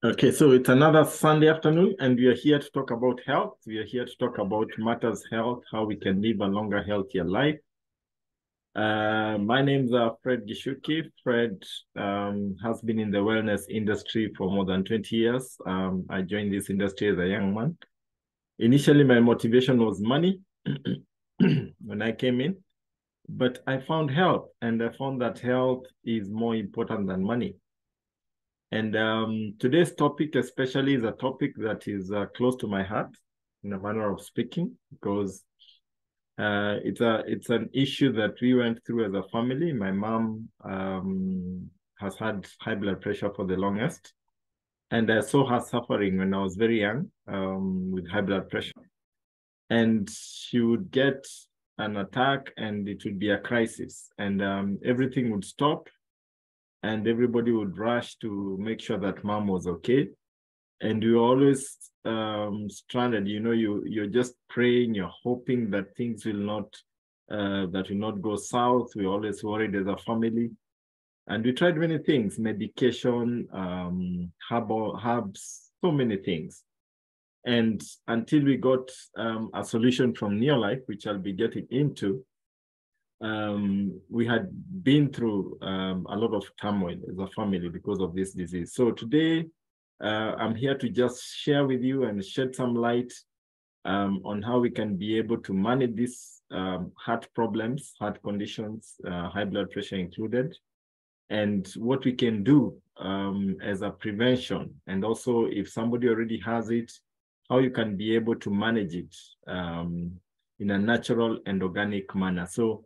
Okay, so it's another Sunday afternoon, and we are here to talk about health. We are here to talk about matters health, how we can live a longer, healthier life. My name's Fred Gichuki. Fred has been in the wellness industry for more than 20 years. I joined this industry as a young man. Initially, my motivation was money when I came in, but I found health, and I found that health is more important than money. And today's topic especially is a topic that is close to my heart in a manner of speaking, because it's an issue that we went through as a family. My mom has had high blood pressure for the longest, and I saw her suffering when I was very young with high blood pressure. And she would get an attack and it would be a crisis, and everything would stop and everybody would rush to make sure that mom was okay. And you're always stranded. You're just praying, you're hoping that things will not go south. We're always worried as a family. And we tried many things, medication, herbs, so many things. And until we got a solution from NEOLIFE, which I'll be getting into, we had been through a lot of turmoil as a family because of this disease. So today, I'm here to just share with you and shed some light on how we can be able to manage these heart problems, heart conditions, high blood pressure included, and what we can do as a prevention. And also, if somebody already has it, how you can be able to manage it in a natural and organic manner. So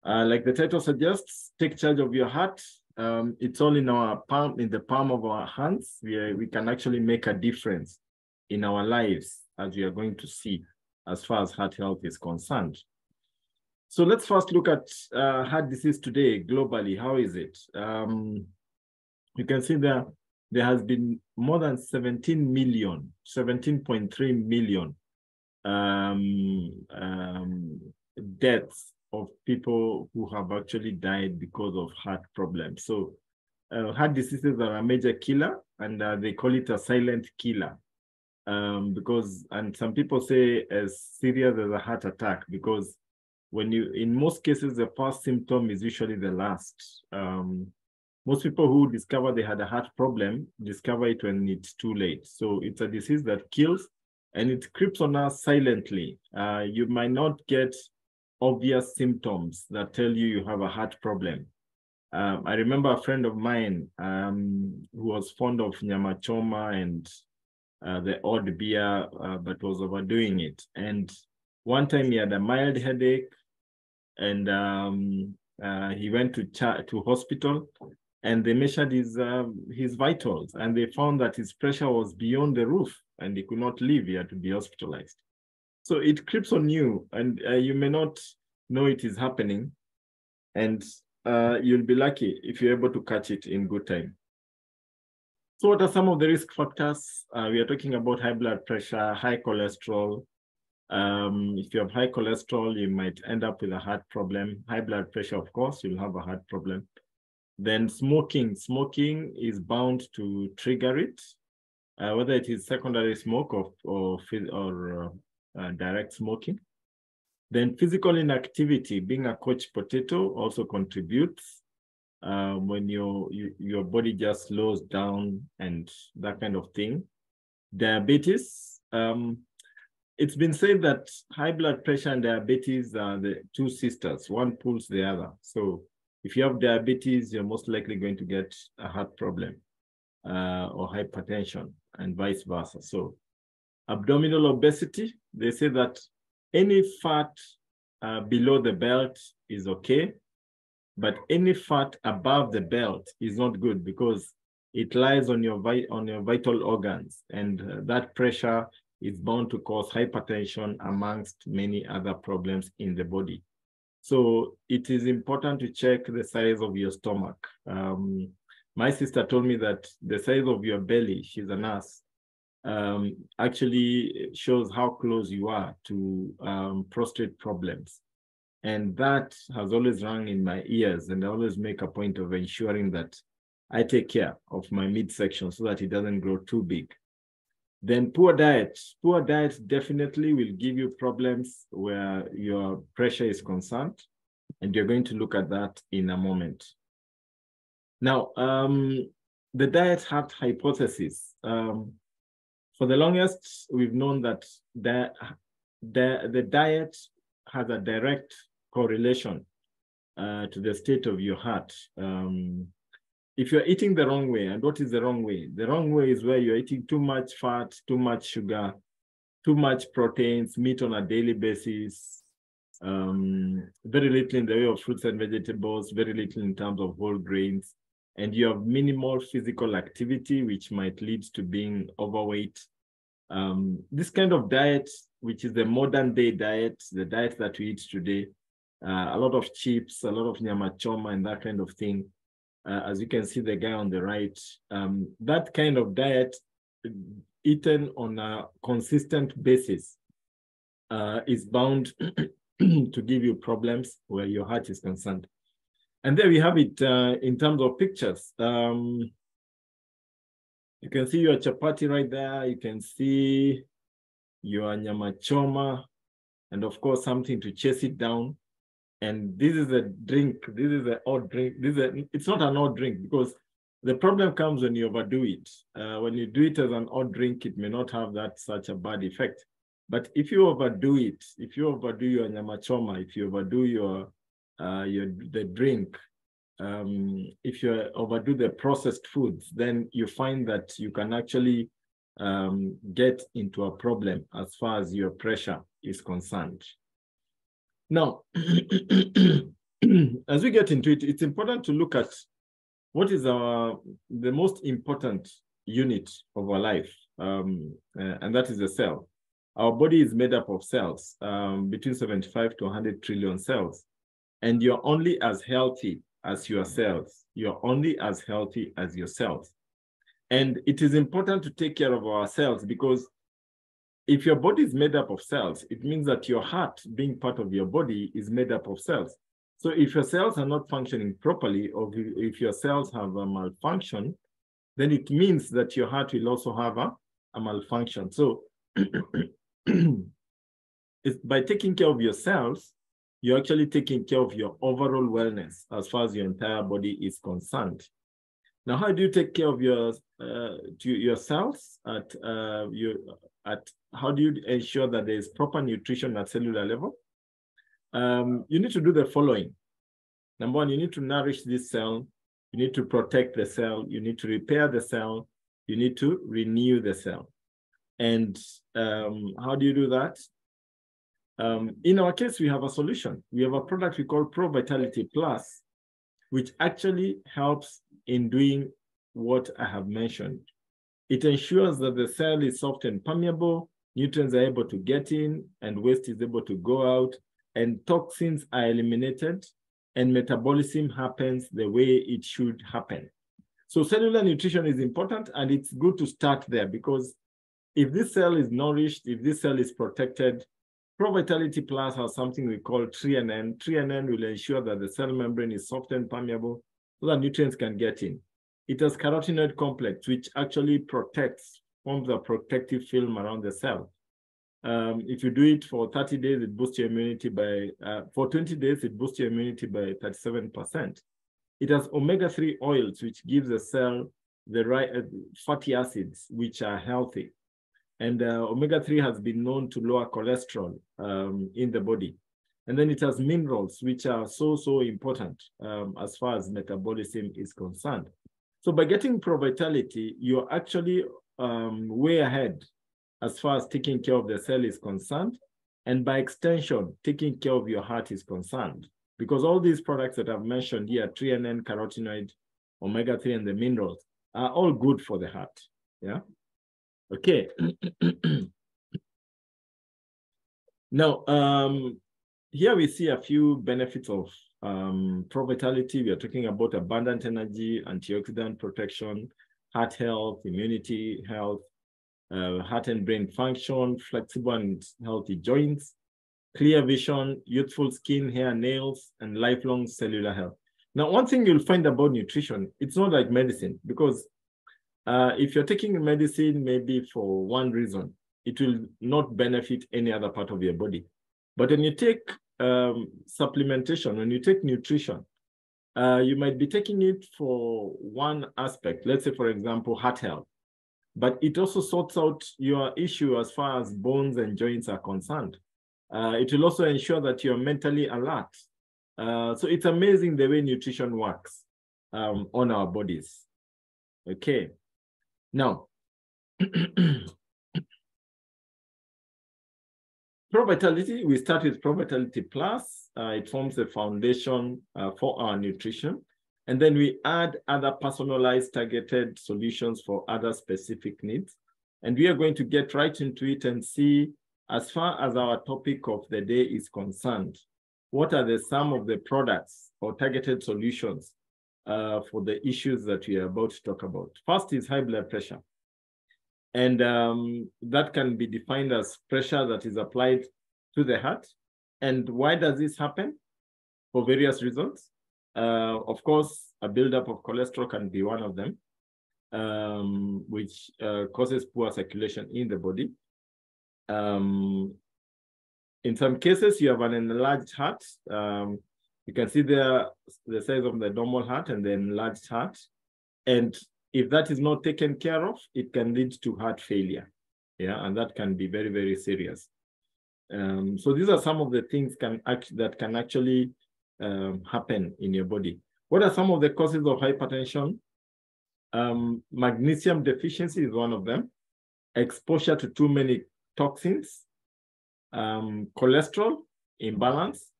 like the title suggests, take charge of your heart. It's all in our palm, in the palm of our hands. We can actually make a difference in our lives, as we are going to see, as far as heart health is concerned. So let's first look at heart disease today globally. How is it? You can see there has been more than 17.3 million deaths of people who have actually died because of heart problems. So heart diseases are a major killer, and they call it a silent killer and some people say as serious as a heart attack, because in most cases, the first symptom is usually the last. Most people who discover they had a heart problem discover it when it's too late. So it's a disease that kills, and it creeps on us silently. You might not get obvious symptoms that tell you have a heart problem. I remember a friend of mine who was fond of nyama choma and the odd beer, but was overdoing it. And one time he had a mild headache, and he went to hospital, and they measured his vitals, and they found that his pressure was beyond the roof, and he could not live. He had to be hospitalized. So it creeps on you, and you may not know it is happening, and you'll be lucky if you're able to catch it in good time. So what are some of the risk factors? We are talking about high blood pressure, high cholesterol. If you have high cholesterol, you might end up with a heart problem. High blood pressure, of course, you'll have a heart problem. Then smoking. Smoking is bound to trigger it, whether it is secondary smoke or direct smoking. Then physical inactivity, being a couch potato, also contributes when your body just slows down and that kind of thing. Diabetes. It's been said that high blood pressure and diabetes are the two sisters. One pulls the other. So if you have diabetes, you're most likely going to get a heart problem or hypertension, and vice versa. So abdominal obesity, they say that any fat below the belt is okay, but any fat above the belt is not good, because it lies on your vital organs, and that pressure is bound to cause hypertension amongst many other problems in the body. So it is important to check the size of your stomach. My sister told me that the size of your belly, she's a nurse, actually shows how close you are to prostate problems. And that has always rung in my ears, and I always make a point of ensuring that I take care of my midsection so that it doesn't grow too big. Then poor diet. Poor diet definitely will give you problems where your pressure is concerned, and you're going to look at that in a moment. Now, the diet hat hypothesis. For the longest, we've known that the diet has a direct correlation to the state of your heart. If you're eating the wrong way, and what is the wrong way? The wrong way is where you're eating too much fat, too much sugar, too much proteins, meat on a daily basis, very little in the way of fruits and vegetables, very little in terms of whole grains, and you have minimal physical activity, which might lead to being overweight. This kind of diet, which is the modern day diet, the diet that we eat today, a lot of chips, a lot of nyama choma and that kind of thing. As you can see, the guy on the right, that kind of diet eaten on a consistent basis is bound to give you problems where your heart is concerned. And there we have it in terms of pictures. You can see your chapati right there. You can see your nyama choma, and of course, something to chase it down. And this is a drink. This is an odd drink. It's not an odd drink because the problem comes when you overdo it. When you do it as an odd drink, it may not have such a bad effect. But if you overdo it, if you overdo your nyama choma, if you overdo the drink, if you overdo the processed foods, then you find that you can actually get into a problem as far as your pressure is concerned. Now, as we get into it, it's important to look at what is the most important unit of our life, and that is the cell. Our body is made up of cells, between 75 to 100 trillion cells, and you're only as healthy as your cells. You're only as healthy as your cells. And it is important to take care of our cells because if your body is made up of cells, it means that your heart, being part of your body, is made up of cells. So if your cells are not functioning properly, or if your cells have a malfunction, then it means that your heart will also have a malfunction. So by taking care of your cells, you're actually taking care of your overall wellness as far as your entire body is concerned. Now, how do you take care of your cells? How do you ensure that there is proper nutrition at cellular level? You need to do the following. Number one, you need to nourish this cell. You need to protect the cell. You need to repair the cell. You need to renew the cell. And how do you do that? In our case, we have a solution. We have a product we call Pro Vitality Plus, which actually helps in doing what I have mentioned. It ensures that the cell is soft and permeable, nutrients are able to get in, and waste is able to go out, and toxins are eliminated, and metabolism happens the way it should happen. So cellular nutrition is important, and it's good to start there because if this cell is nourished, if this cell is protected, Pro Vitality Plus has something we call TRNN. TRNN will ensure that the cell membrane is soft and permeable so that nutrients can get in. It has carotenoid complex, which actually forms a protective film around the cell. If you do it for 30 days, it boosts your immunity for 20 days, it boosts your immunity by 37%. It has omega-3 oils, which gives the cell the right fatty acids, which are healthy. And omega-3 has been known to lower cholesterol in the body. And then it has minerals, which are so important as far as metabolism is concerned. So by getting Pro Vitality, you're actually way ahead as far as taking care of the cell is concerned. And by extension, taking care of your heart is concerned. Because all these products that I've mentioned here, TRNN, carotenoid, omega-3, and the minerals, are all good for the heart. Yeah. Okay. Now, here we see a few benefits of Pro Vitality. We are talking about abundant energy, antioxidant protection, heart health, immunity health, heart and brain function, flexible and healthy joints, clear vision, youthful skin, hair, nails, and lifelong cellular health. Now, one thing you'll find about nutrition, it's not like medicine, because if you're taking medicine maybe for one reason, it will not benefit any other part of your body. But when you take supplementation, when you take nutrition, you might be taking it for one aspect, let's say, for example, heart health, but it also sorts out your issue as far as bones and joints are concerned. It will also ensure that you're mentally alert. So it's amazing the way nutrition works on our bodies. Okay. Now, Pro Vitality, we start with Pro Vitality Plus. It forms the foundation for our nutrition. And then we add other personalized targeted solutions for other specific needs. And we are going to get right into it and see, as far as our topic of the day is concerned, what are some of the products or targeted solutions for the issues that we are about to talk about. First is high blood pressure. And that can be defined as pressure that is applied to the heart. And why does this happen? For various reasons. Of course, a buildup of cholesterol can be one of them, which causes poor circulation in the body. In some cases, you have an enlarged heart. You can see there the size of the normal heart and the enlarged heart. And if that is not taken care of, it can lead to heart failure. Yeah, and that can be very, very serious. So these are some of the things that can actually happen in your body. What are some of the causes of hypertension? Magnesium deficiency is one of them. Exposure to too many toxins. Cholesterol imbalance.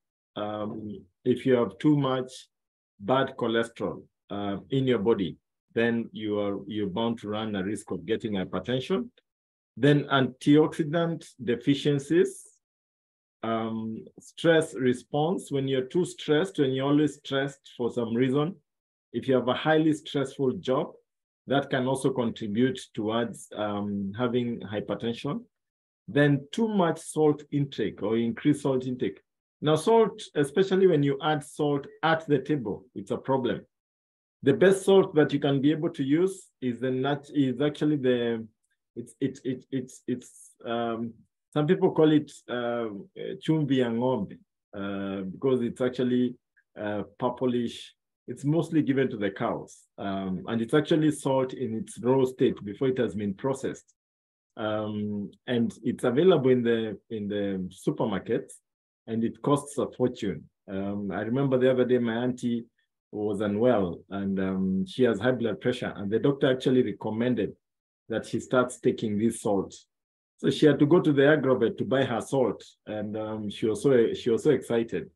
If you have too much bad cholesterol in your body, then you're bound to run a risk of getting hypertension. Then antioxidant deficiencies, stress response. When you're too stressed, when you're always stressed for some reason, if you have a highly stressful job, that can also contribute towards having hypertension. Then too much salt intake or increased salt intake. Now, salt, especially when you add salt at the table, it's a problem. The best salt that you can be able to use is actually the some people call it chumvi ya ng'ombe because it's actually purplish. It's mostly given to the cows, and it's actually salt in its raw state before it has been processed. And it's available in the supermarkets, and it costs a fortune. I remember the other day my auntie was unwell, and she has high blood pressure, and the doctor actually recommended that she starts taking this salt. So she had to go to the agrovet to buy her salt, and she was so excited,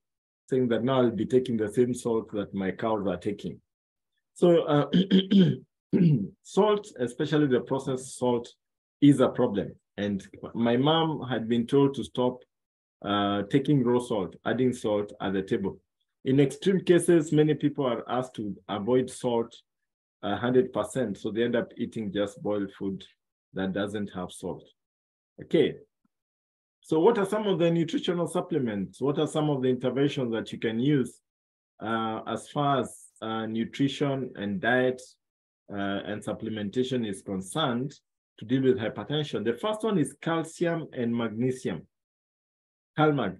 saying that now I'll be taking the same salt that my cows are taking. So salt, especially the processed salt, is a problem. And my mom had been told to stop taking raw salt, adding salt at the table. In extreme cases, many people are asked to avoid salt 100%, so they end up eating just boiled food that doesn't have salt. Okay, so what are some of the nutritional supplements? What are some of the interventions that you can use as far as nutrition and diet and supplementation is concerned to deal with hypertension? The first one is calcium and magnesium. CalMag.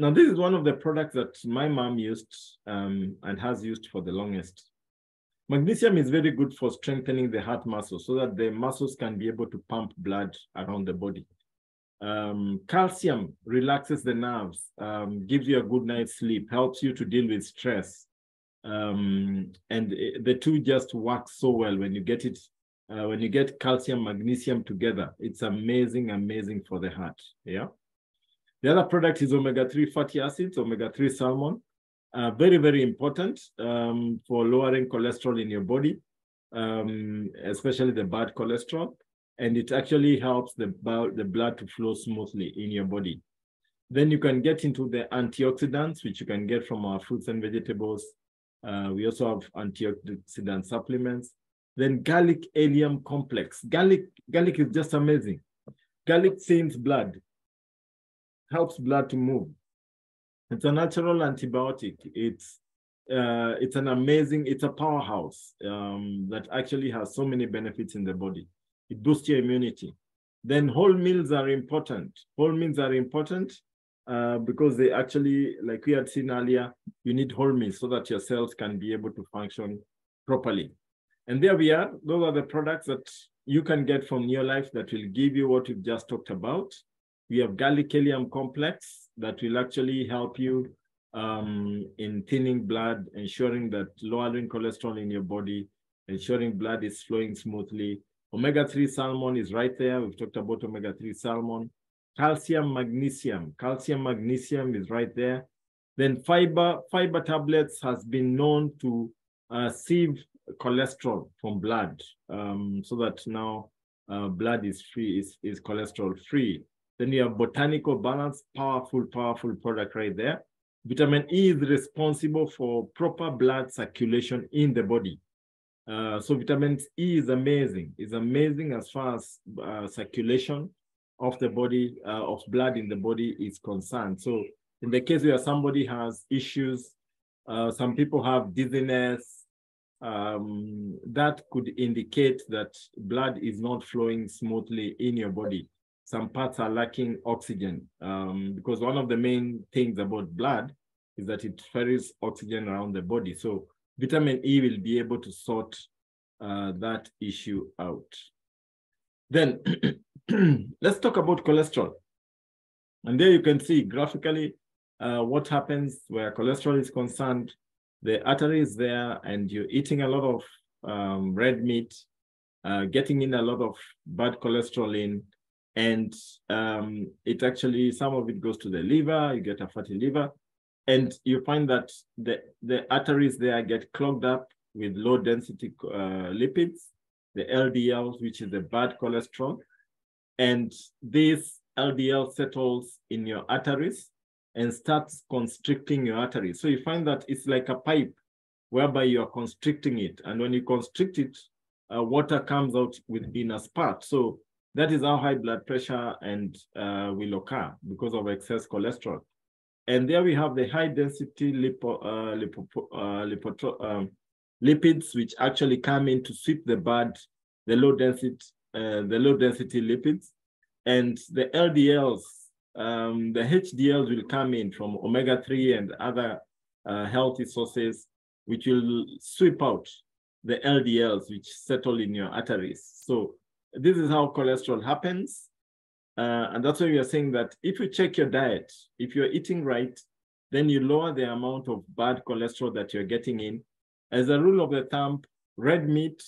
Now, this is one of the products that my mom used and has used for the longest. Magnesium is very good for strengthening the heart muscles so that the muscles can be able to pump blood around the body. Calcium relaxes the nerves, gives you a good night's sleep, helps you to deal with stress. And the two just work so well when you get it. When you get calcium, magnesium together, it's amazing, amazing for the heart. Yeah. The other product is omega-3 fatty acids, omega-3 salmon. Very, very important for lowering cholesterol in your body, especially the bad cholesterol. And it actually helps the blood to flow smoothly in your body. Then you can get into the antioxidants, which you can get from our fruits and vegetables. We also have antioxidant supplements. Then garlic allium complex. Garlic is just amazing. Garlic thins blood, helps blood to move. It's a natural antibiotic. it's an amazing, it's a powerhouse that actually has so many benefits in the body. It boosts your immunity. Then whole meals are important. Whole meals are important because they actually, like we had seen earlier, you need whole meals so that your cells can be able to function properly. And there we are. Those are the products that you can get from NEOLIFE that will give you what we've just talked about. We have garlic Kalium complex that will actually help you in thinning blood, ensuring that lowering cholesterol in your body, ensuring blood is flowing smoothly. Omega-3 salmon is right there. We've talked about omega-3 salmon. Calcium, magnesium. Calcium, magnesium is right there. Then fiber tablets has been known to sieve cholesterol from blood so that now blood is free, is cholesterol free. Then you have botanical balance, powerful product right there. Vitamin E is responsible for proper blood circulation in the body. So vitamin E is amazing. It's amazing as far as circulation of the body, of blood in the body is concerned. So in the case where somebody has issues, some people have dizziness, that could indicate that blood is not flowing smoothly in your body. Some parts are lacking oxygen because one of the main things about blood is that it ferries oxygen around the body. So vitamin E will be able to sort that issue out. Then let's talk about cholesterol. And there you can see graphically what happens where cholesterol is concerned. The artery is there and you're eating a lot of red meat, getting in a lot of bad cholesterol in, and it actually, some of it goes to the liver, you get a fatty liver, and you find that the arteries there get clogged up with low density lipids, the LDLs, which is the bad cholesterol. And this LDL settles in your arteries and starts constricting your arteries. So you find that it's like a pipe whereby you are constricting it. And when you constrict it, water comes out in a spurt. So that is how high blood pressure and will occur because of excess cholesterol. And there we have the high density lipids, which actually come in to sweep the bad, the low density lipids, and the LDLs, the HDLs will come in from omega-3 and other healthy sources, which will sweep out the LDLs, which settle in your arteries. So this is how cholesterol happens. And that's why we are saying that if you check your diet, if you're eating right, then you lower the amount of bad cholesterol that you're getting in. As a rule of the thumb, red meat,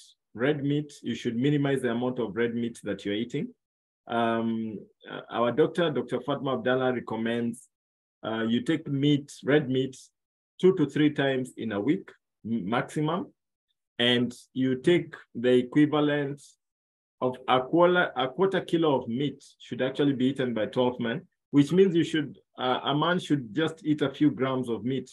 you should minimize the amount of red meat that you're eating. Our doctor, Dr. Fatma Abdallah, recommends you take red meat 2 to 3 times in a week, maximum. And you take the equivalent of a quarter kilo of meat should actually be eaten by 12 men, which means you should, a man should just eat a few grams of meat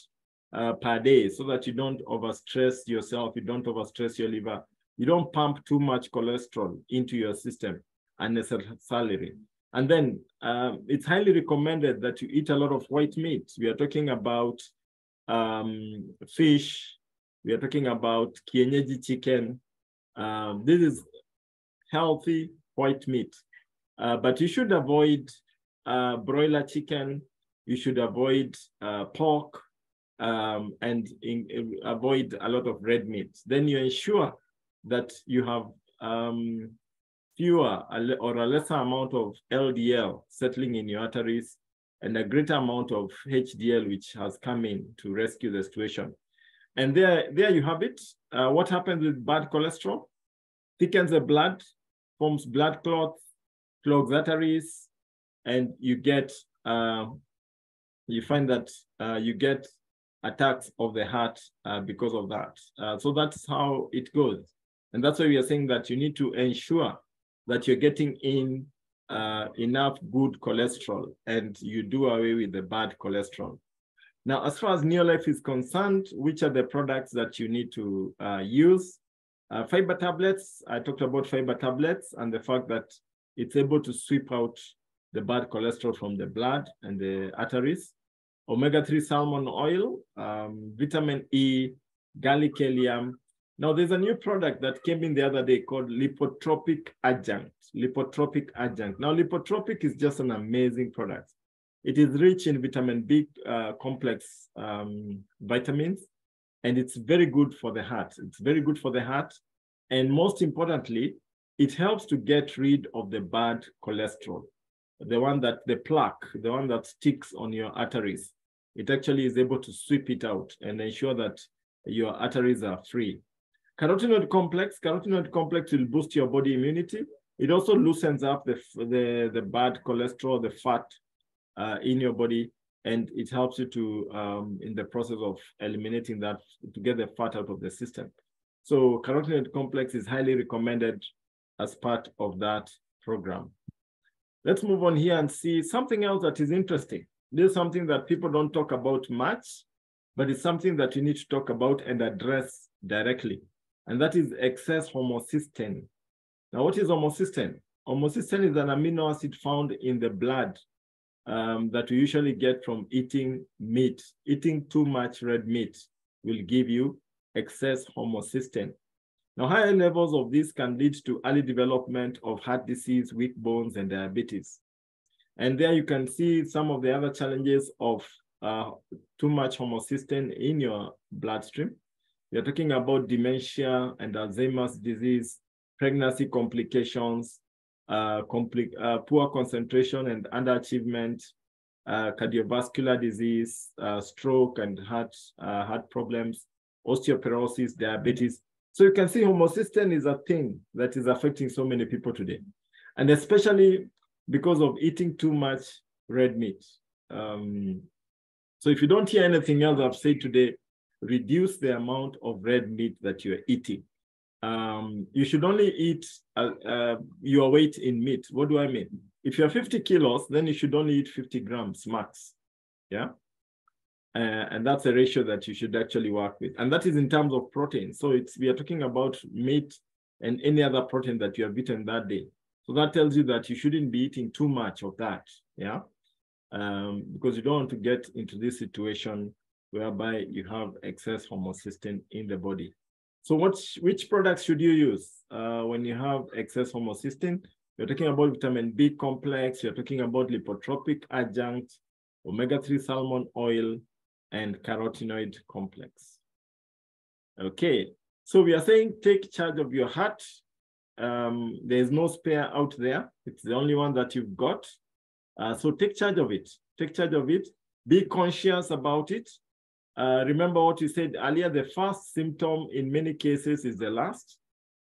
per day so that you don't overstress yourself, you don't overstress your liver, you don't pump too much cholesterol into your system unnecessarily. And then it's highly recommended that you eat a lot of white meat. We are talking about fish, we are talking about kienyeji chicken. This is healthy white meat, but you should avoid broiler chicken, you should avoid pork, and avoid a lot of red meat. Then you ensure that you have fewer or a lesser amount of LDL settling in your arteries and a greater amount of HDL, which has come in to rescue the situation. And there you have it. What happens with bad cholesterol? Thickens the blood, forms blood clots, clogs arteries, and you get, you find that you get attacks of the heart because of that. So that's how it goes. And that's why we are saying that you need to ensure that you're getting in enough good cholesterol and you do away with the bad cholesterol. Now, as far as NEOLIFE is concerned, which are the products that you need to use? Fiber tablets, I talked about fiber tablets and the fact that it's able to sweep out the bad cholesterol from the blood and the arteries. omega-3 salmon oil, vitamin E, garlic helium. Now, there's a new product that came in the other day called lipotropic adjunct. Lipotropic adjunct. Now, lipotropic is just an amazing product. It is rich in vitamin B complex vitamins, and it's very good for the heart. It's very good for the heart. And most importantly, it helps to get rid of the bad cholesterol, the plaque, the one that sticks on your arteries. It actually is able to sweep it out and ensure that your arteries are free. Carotenoid complex will boost your body immunity. It also loosens up the bad cholesterol, the fat in your body, and it helps you to, in the process of eliminating that, to get the fat out of the system. So carotenoid complex is highly recommended as part of that program. Let's move on here and see something else that is interesting. This is something that people don't talk about much, but it's something that you need to talk about and address directly. And that is excess homocysteine. Now, what is homocysteine? Homocysteine is an amino acid found in the blood that you usually get from eating meat. Eating too much red meat will give you excess homocysteine. Now, higher levels of this can lead to early development of heart disease, weak bones, and diabetes. And there you can see some of the other challenges of too much homocysteine in your bloodstream. You're talking about dementia and Alzheimer's disease, pregnancy complications, poor concentration and underachievement, cardiovascular disease, stroke and heart problems, osteoporosis, diabetes. So you can see homocysteine is a thing that is affecting so many people today, and especially because of eating too much red meat. So if you don't hear anything else I've said today, reduce the amount of red meat that you're eating. You should only eat your weight in meat. What do I mean? If you're 50 kilos, then you should only eat 50 grams max. Yeah. And that's a ratio that you should actually work with. And that is in terms of protein. So we are talking about meat and any other protein that you have eaten that day. So that tells you that you shouldn't be eating too much of that. Yeah. Because you don't want to get into this situation whereby you have excess homocysteine in the body. So which products should you use when you have excess homocysteine? You're talking about vitamin B complex, you're talking about lipotropic adjunct, omega-3 salmon oil, and carotenoid complex. Okay, so we are saying take charge of your heart. There's no spare out there. It's the only one that you've got. So take charge of it. Take charge of it. Be conscious about it. Remember what you said earlier, the first symptom in many cases is the last.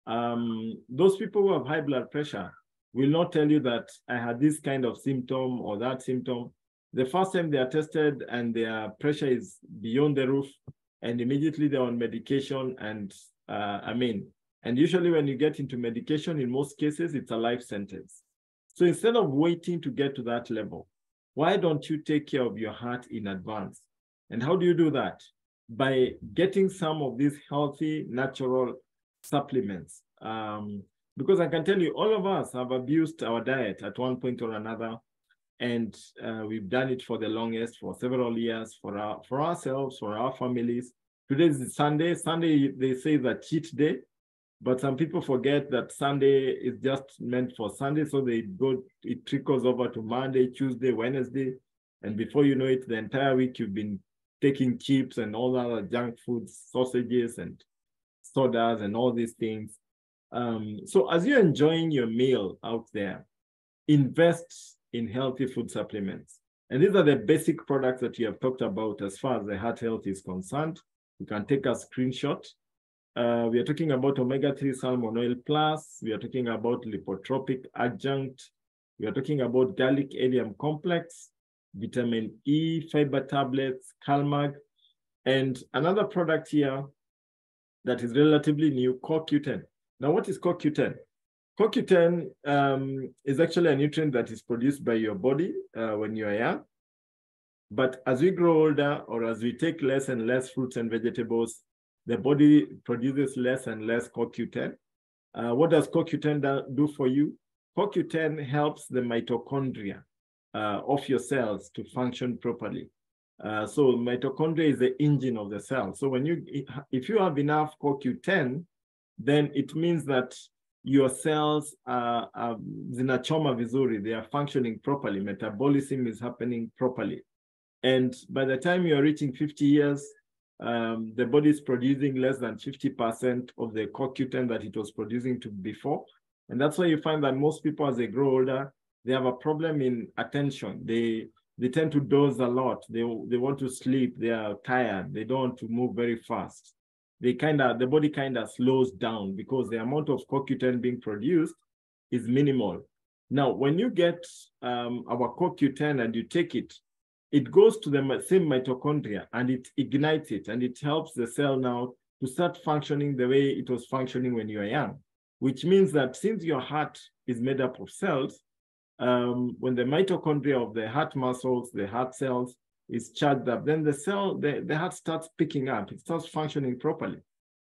Those people who have high blood pressure will not tell you that I had this kind of symptom or that symptom. The first time they are tested and their pressure is beyond the roof, and immediately they're on medication. And and usually when you get into medication, in most cases, it's a life sentence. So instead of waiting to get to that level, why don't you take care of your heart in advance? And how do you do that? By getting some of these healthy, natural supplements. Because I can tell you, all of us have abused our diet at one point or another. And we've done it for the longest, for several years, for ourselves, for our families. Today is Sunday. Sunday, they say is a cheat day. But some people forget that Sunday is just meant for Sunday. So it trickles over to Monday, Tuesday, Wednesday. And before you know it, the entire week you've been taking chips and all other junk foods, sausages and sodas and all these things. So as you're enjoying your meal out there, invest in healthy food supplements. And these are the basic products that you have talked about as far as the heart health is concerned. You can take a screenshot. We are talking about omega-3 salmon oil plus. We are talking about lipotropic adjunct. We are talking about garlic helium complex, vitamin E, fiber tablets, CalMag, and another product here that is relatively new, CoQ10. Now, what is CoQ10? CoQ10 is actually a nutrient that is produced by your body when you are young. But as we grow older, or as we take less and less fruits and vegetables, the body produces less and less CoQ10. What does CoQ10 do for you? CoQ10 helps the mitochondria of your cells to function properly. So mitochondria is the engine of the cell. So if you have enough CoQ10, then it means that your cells are zinachoma vizuri, they are functioning properly, metabolism is happening properly. And by the time you're reaching 50 years, the body is producing less than 50% of the CoQ10 that it was producing before. And that's why you find that most people, as they grow older, they have a problem in attention. They tend to doze a lot. They want to sleep. They are tired. They don't want to move very fast. The body kind of slows down because the amount of CoQ10 being produced is minimal. Now, when you get our CoQ10 and you take it, it goes to the same mitochondria and it ignites it, and it helps the cell now to start functioning the way it was functioning when you were young, which means that since your heart is made up of cells, when the mitochondria of the heart muscles, the heart cells, is charged up, then the heart starts picking up. It starts functioning properly.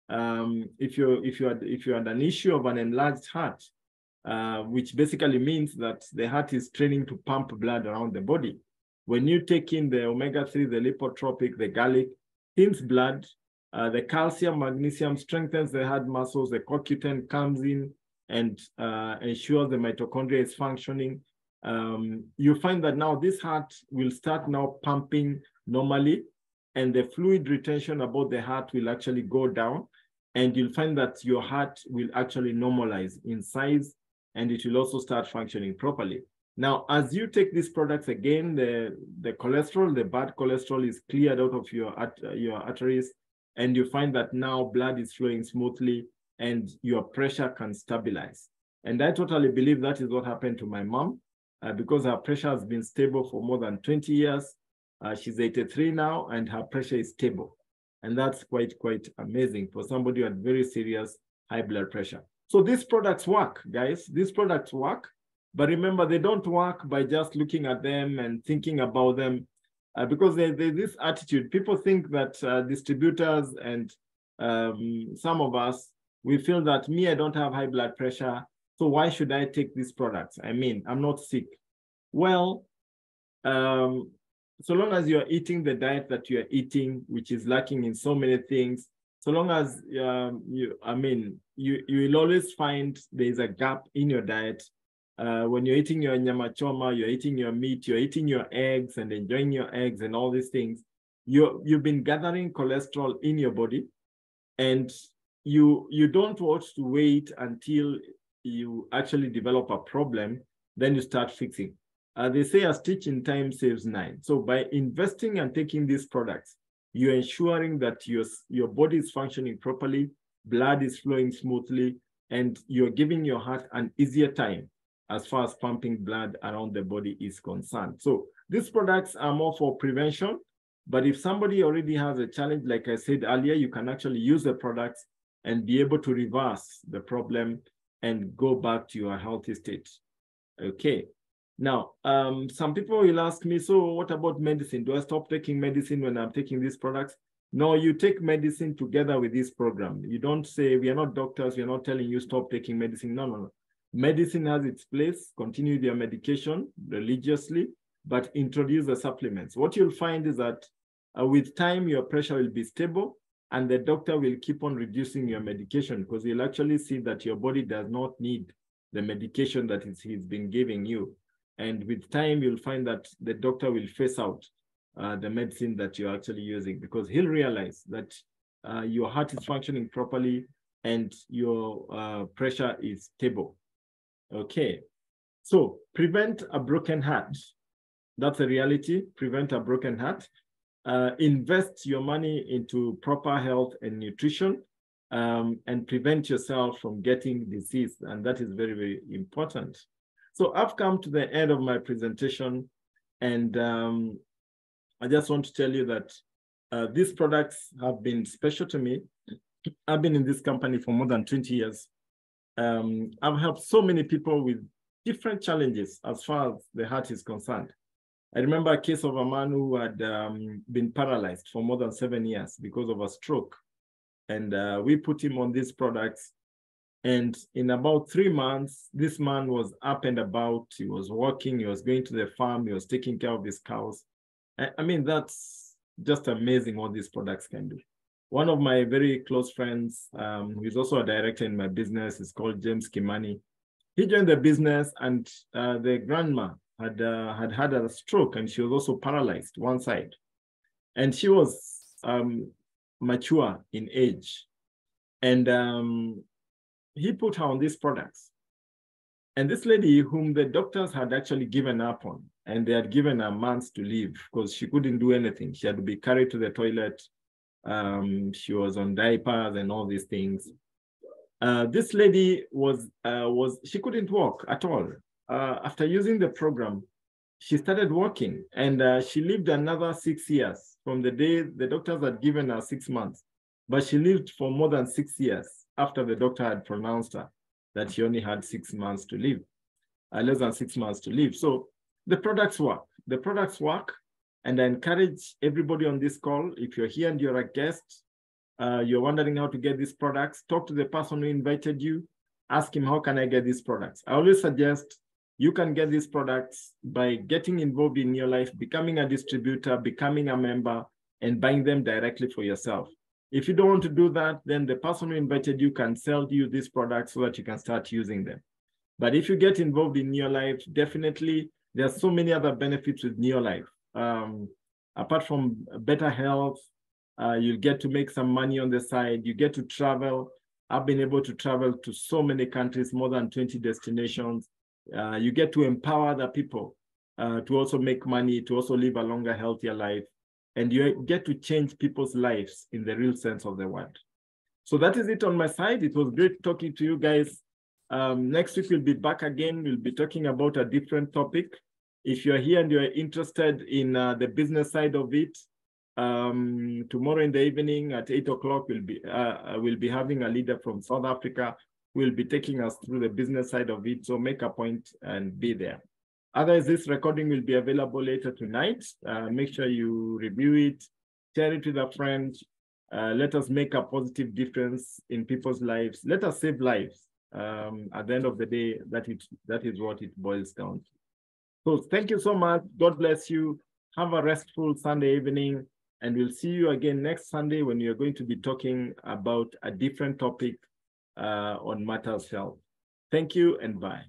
If you had an issue of an enlarged heart, which basically means that the heart is training to pump blood around the body. When you take in the omega-3, the lipotropic, the garlic, thins blood, the calcium, magnesium strengthens the heart muscles, the CoQ10 comes in and ensures the mitochondria is functioning. You find that now this heart will start now pumping normally, and the fluid retention about the heart will actually go down, and you'll find that your heart will actually normalize in size, and it will also start functioning properly. Now, as you take these products again, the cholesterol, the bad cholesterol is cleared out of your arteries, and you find that now blood is flowing smoothly and your pressure can stabilize. And I totally believe that is what happened to my mom, because her pressure has been stable for more than 20 years. She's 83 now and her pressure is stable. And that's quite amazing for somebody who had very serious high blood pressure. So these products work, guys. These products work. But remember, they don't work by just looking at them and thinking about them, because there's this attitude. People think that distributors and some of us, we feel that I don't have high blood pressure, so why should I take these products? I mean, I'm not sick. Well, so long as you're eating the diet that you're eating, which is lacking in so many things, so long as you will always find there's a gap in your diet. When you're eating your nyama choma, you're eating your meat, you're eating your eggs and enjoying your eggs and all these things, you've been gathering cholesterol in your body, and you don't want to wait until you actually develop a problem, then you start fixing. They say a stitch in time saves 9. So by investing and taking these products, you're ensuring that your body is functioning properly, blood is flowing smoothly, and you're giving your heart an easier time as far as pumping blood around the body is concerned. So these products are more for prevention, but if somebody already has a challenge, like I said earlier, you can actually use the products and be able to reverse the problem and go back to your healthy state. Okay. Now, some people will ask me, so what about medicine? Do I stop taking medicine when I'm taking these products? No, you take medicine together with this program. You don't say, we are not doctors, we are not telling you stop taking medicine. No. Medicine has its place, continue your medication religiously, but introduce the supplements. What you'll find is that with time, your pressure will be stable, and the doctor will keep on reducing your medication, because you'll actually see that your body does not need the medication that he's been giving you. And with time, you'll find that the doctor will phase out the medicine that you're actually using, because he'll realize that your heart is functioning properly and your pressure is stable. Okay, so prevent a broken heart. That's a reality. Prevent a broken heart. Invest your money into proper health and nutrition, and prevent yourself from getting disease. And that is very, very important. So I've come to the end of my presentation, and I just want to tell you that these products have been special to me. I've been in this company for more than 20 years. I've helped so many people with different challenges as far as the heart is concerned. I remember a case of a man who had been paralyzed for more than 7 years because of a stroke. And we put him on these products. And in about 3 months, this man was up and about. He was walking, he was going to the farm, he was taking care of his cows. I mean, that's just amazing what these products can do. One of my very close friends, who is also a director in my business, is called James Kimani. He joined the business, and the grandma had had a stroke, and she was also paralyzed one side. And she was mature in age. And he put her on these products. And this lady, whom the doctors had actually given up on, and they had given her months to live because she couldn't do anything. She had to be carried to the toilet. She was on diapers and all these things. This lady she couldn't walk at all. After using the program, she started walking, and she lived another 6 years from the day the doctors had given her 6 months. But she lived for more than 6 years after the doctor had pronounced her that she only had 6 months to live, less than 6 months to live. So the products work. The products work. And I encourage everybody on this call, if you're here and you're a guest, you're wondering how to get these products, talk to the person who invited you, ask him, how can I get these products? I always suggest you can get these products by getting involved in NEOLIFE, becoming a distributor, becoming a member, and buying them directly for yourself. If you don't want to do that, then the person who invited you can sell you these products so that you can start using them. But if you get involved in NEOLIFE, definitely there are so many other benefits with NEOLIFE. Apart from better health, you'll get to make some money on the side. You get to travel. I've been able to travel to so many countries, more than 20 destinations. You get to empower other people to also make money, to also live a longer, healthier life. And you get to change people's lives in the real sense of the word. So that is it on my side. It was great talking to you guys. Next week, we'll be back again. We'll be talking about a different topic. If you're here and you're interested in the business side of it, tomorrow in the evening at 8 o'clock, we'll be having a leader from South Africa who will be taking us through the business side of it. So make a point and be there. Otherwise, this recording will be available later tonight. Make sure you review it, share it with a friend. Let us make a positive difference in people's lives. Let us save lives. At the end of the day, that is what it boils down to. So thank you so much. God bless you. Have a restful Sunday evening. And we'll see you again next Sunday when you're going to be talking about a different topic on matters health. Thank you and bye.